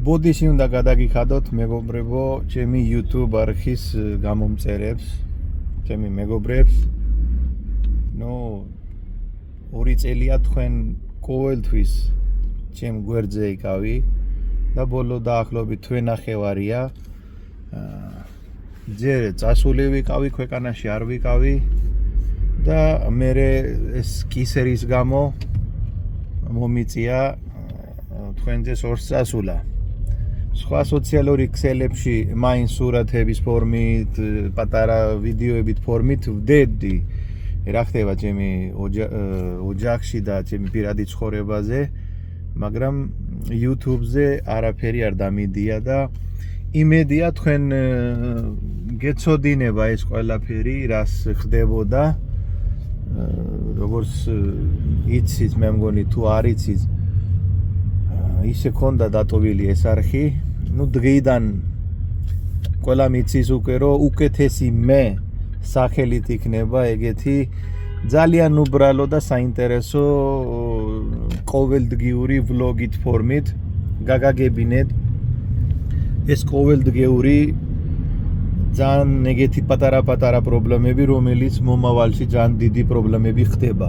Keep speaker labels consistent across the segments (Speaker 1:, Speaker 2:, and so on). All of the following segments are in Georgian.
Speaker 1: ბოდიში უნდა გადაგიხადოთ მეგობრებო, ჩემი YouTube არხის გამომწერებს, ჩემი მეგობრებს. ორი წელია თქვენ ყოველთვის ჩემ გვერდზე იკავი და ბოლო დაახლოებით თვენახევარია. ჯერ წასული ვიყავი, ქვეყანაში არ ვიყავი და მე ეს კისერის გამო მომიწია თქვენზე ორს წასულა. სხვა სოციალური ქსელებში მაინც სურათების ფორმით, პატარა ვიდეოებით ფორმით ვდედი რა ხდება ჩემი ოჯახში და ჩემი პირადი ცხოვრებაზე, მაგრამ YouTube-ზე არაფერი არ დამიდია და იმედია თქვენ გეცოდინება ეს ყველაფერი, რას ხდებოდა. როგორც იცით, მე მგონი თუ არ იცით, ისე ქონდა დატოვილი ეს არხი. დღიდან ყველა მიცის უკვე რომ უკეთესი მე სახელით იქნება ეგეთი ძალიან უბრალო და საინტერესო ყოველდღიური ვლოგით ფორმით გაგაგებინეთ. ეს ყოველდღიური ძალიან ეგეთი პატარა პრობლემები, რომელიც მომავალში ძალიან დიდი პრობლემები ხდება.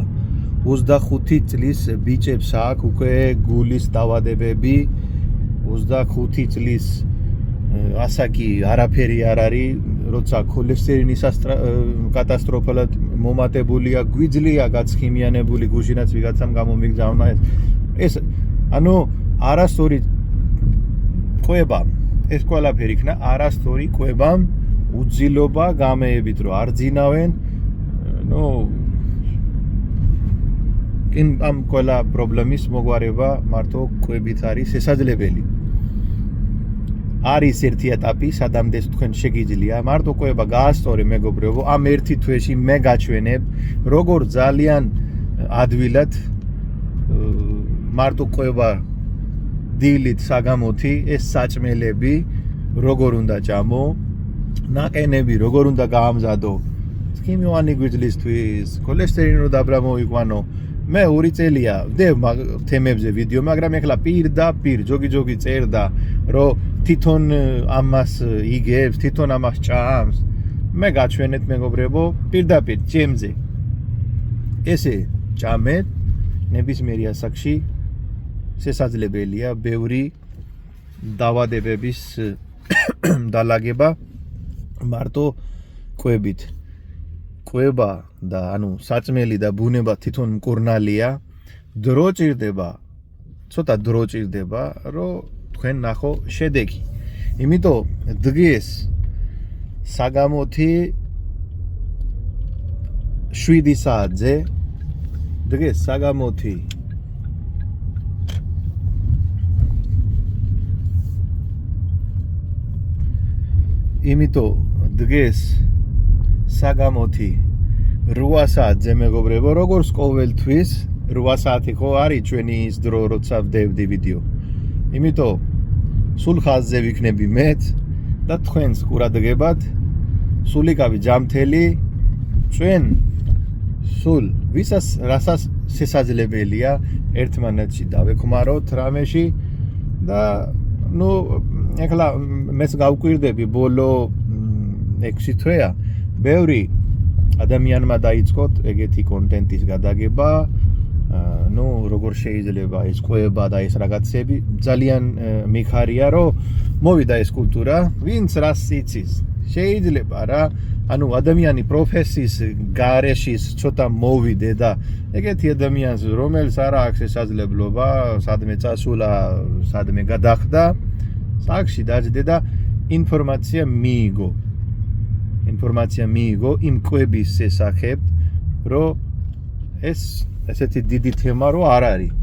Speaker 1: 25 წლის ბიჭებს აქვს უკვე გულის დაავადებები, 25 წლის ასაკი არაფერი არ არის, როცა ქოლესტერინის კატასტროფალად მომატებულია, გვიძლია გაცხიმიანებული, გუშინაც ვიღაცამ გამომიგზავნა ეს. არასწორი ყვება, ეს ყველაფერი იქნა არასწორი ყვება, უძილობა გამეებით რომ არ ძინავენ. ამ ყველა პრობლემის მოგვარება მარტო ყვებით არის შესაძლებელი. არის ერთი ეტაპი, სადამდე თქვენ შეგიძლია მარტო ყვება გაასწორე მეგობრებო, ამ ერთი თვეში მე გაჩვენებ, როგორ ძალიან ადვილად მარტო ყვება დილით საგამოთი ეს საჭმელები როგორ უნდა ჭამო, ნაყენები როგორ უნდა გაამზადო, ცხიმოვანი გვიძლისთვის, ქოლესტერინის რო დაბლა მოიყვანო. მე 2 წელია ვდებ თემებზე ვიდეო, მაგრამ ეხლა პირდაპირ ჯოგი წერდა, რომ თვითონ ამას იგებს, თვითონ ამას ჭამს. მე გაჩვენეთ მეგობრებო, პირდაპირ ჩემზე. ესე ჭამეთ, ნებისმიერ ასაკში შესაძლებელია ბევრი დაავადებების დალაგება მარტო ყვებით. ყვება და საჭმელი და ბუნება თვითონ მკურნალია. დრო ჭირდება, ცოტა დრო ჭირდება, რომ თქვენ ნახო შედეგი. იმიტომ დღეს საგამოთი 7 საათზე, დღეს საგამოთი იმიტომ დღეს საგამოთი 8 საათზე მეგობრებო, როგორც ყოველთვის 8 საათი ხო არის ჩვენი ის დრო, როცა ვდევდი ვიდეო. იმიტომ სულ ხაზზე ვიქნები მეც და თქვენს ყურადღებად სულიკავი ჯამთელი ჩვენ სულ ვისაც რასაც შესაძლებელია ერთმანეთში დავექმაროთ რამეში და ეხლა მეც გავკვირდები ბოლო 6 თვეა ბევრი ადამიანმა დაიწყოთ ეგეთი კონტენტის გადაგება, როგორ შეიძლება ეს ყვება და ეს რაღაცები. ძალიან მიხარია რომ მოვიდა ეს კულტურა, ვინც რას იცის. შეიძლება რა, ადამიანი პროფესიის გარეშე ცოტა მოვიდე და ეგეთი ადამიანს რომელს არ აქვს შესაძლებლობა სადმე წასულა, სადმე გადახდა, საკში დაждდა და ინფორმაცია მიიღო იმ ყვების შესახებ, რომ ეს ესეთი დიდი თემა რო არ არის.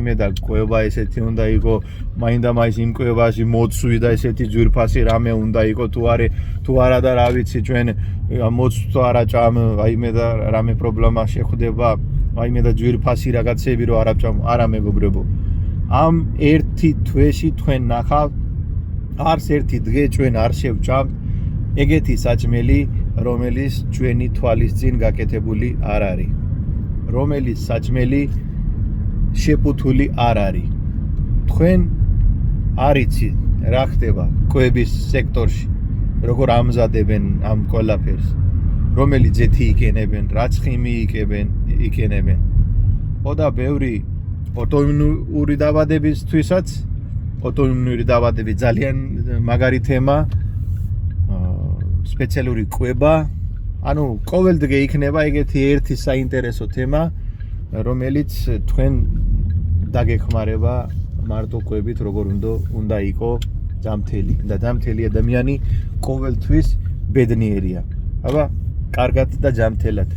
Speaker 1: მე და ყვება ესეთი უნდა იყო, მაინდა-მაინც იმ ყვებაში მოცვი და ესეთი ძვირფასი რამე უნდა იყო, თუ არა და რა ვიცი ჩვენ მოცვს არა ჭამ, მე და რამე პრობლემა შეხვდება, მე და ძვირფასი რაღაცები რო არა ჭამ, არა მეგობრებო. ამ ერთი თვეში თქვენ ნახავთ, არც ერთი დღე ჩვენ არ შევჭამთ ეგეთი საჭმელი, რომელიც ჩვენი თვალის წინ გაკეთებული არ არის. რომელიც საჭმელი შეპუთული არ არის. თქვენ არ იცი რა ხდება კვების სექტორში როგორ ამზადებენ ამ ყველაფერს რომელი ძეთი იქენებენ რაც ხიმი იქენებენ და ბევრი ოტოიმუნური დაავადებისთვისაც ოტოიმუნური დაავადები ძალიან მაგარი თემა სპეციალური კვება ანუ ყოველდღე იქნება ეგეთი ერთი საინტერესო თემა რომელიც თქვენ დაგეხმარება მარტო კვებით როგორ უნდა იყო ჯამთელი და ჯამთელი ადამიანი ყოველთვის ბედნიერია აბა კარგად და ჯამთელად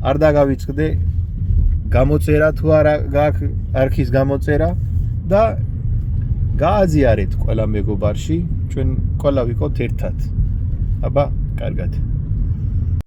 Speaker 1: არ დაგავიწყდე გამოწერა თუ არა გაქვს არქის გამოწერა და გააზიარეთ ყველა მეგობარში ჩვენ ყველა ვიყოთ ერთად აბა კარგად